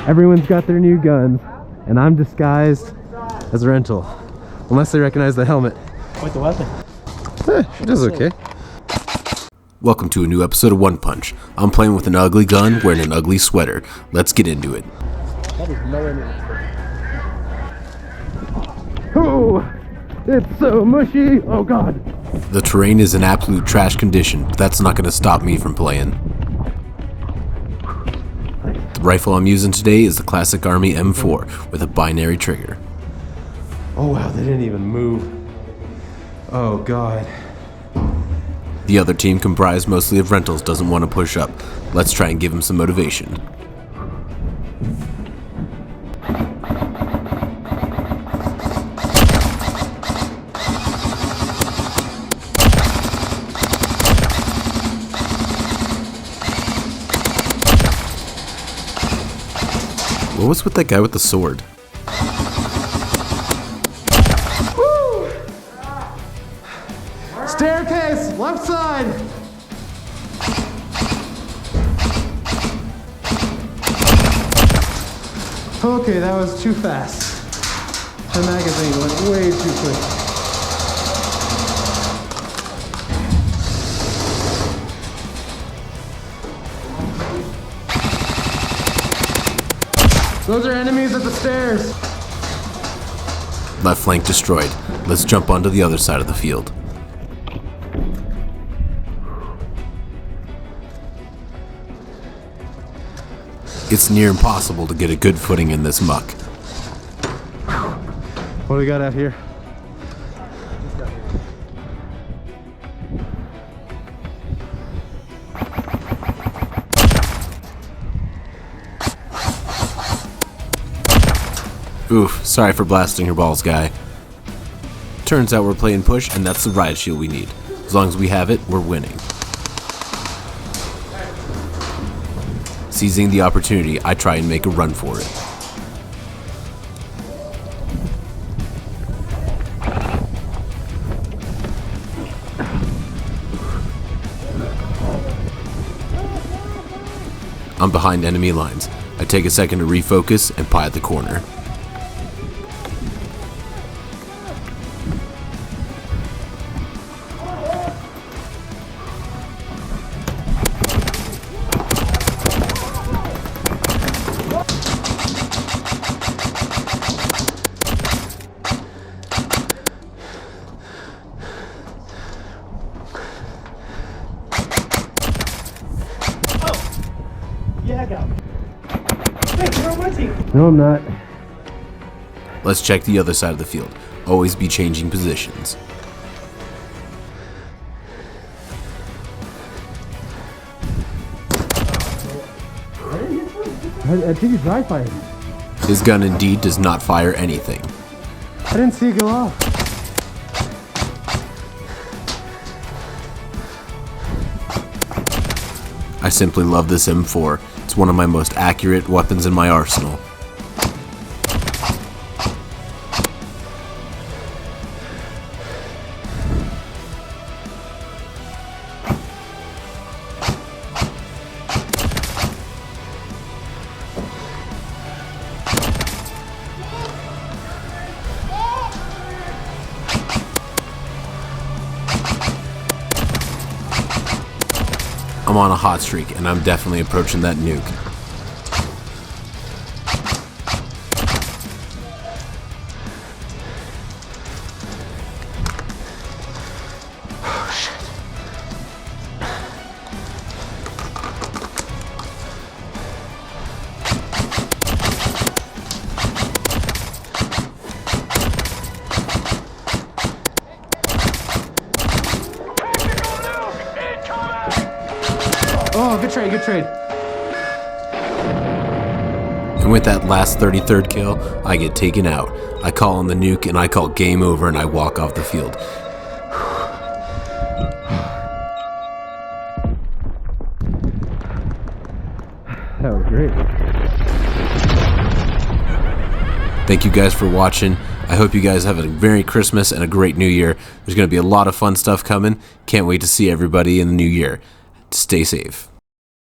Everyone's got their new guns, and I'm disguised as a rental. Unless they recognize the helmet. With the weapon. She does okay. Welcome to a new episode of One Punch. I'm playing with an ugly gun, wearing an ugly sweater. Let's get into it. That is nowhere near it. Oh, it's so mushy. Oh God. The terrain is in absolute trash condition, but that's not going to stop me from playing. The rifle I'm using today is the classic Army M4 with a binary trigger. Oh wow, they didn't even move. Oh God. The other team, comprised mostly of rentals, doesn't want to push up. Let's try and give them some motivation. What was with that guy with the sword? Woo! Staircase, left side. Okay, that was too fast. The magazine went way too quick. Those are enemies at the stairs. Left flank destroyed. Let's jump onto the other side of the field. It's near impossible to get a good footing in this muck. What do we got out here? Oof, sorry for blasting your balls, guy. Turns out we're playing push, and that's the riot shield we need. As long as we have it, we're winning. Seizing the opportunity, I try and make a run for it. I'm behind enemy lines. I take a second to refocus and pie at the corner. Yeah, go. Hey, you're on my team. No, I'm not. Let's check the other side of the field. Always be changing positions. I think he's dry firing. His gun indeed does not fire anything. I didn't see it go off. I simply love this M4. It's one of my most accurate weapons in my arsenal. I'm on a hot streak, and I'm definitely approaching that nuke. Oh, shit. Oh, good trade, good trade. And with that last 33rd kill, I get taken out. I call on the nuke, and I call game over, and I walk off the field. That was great. Thank you guys for watching. I hope you guys have a Merry Christmas and a great New Year. There's going to be a lot of fun stuff coming. Can't wait to see everybody in the new year. Stay safe.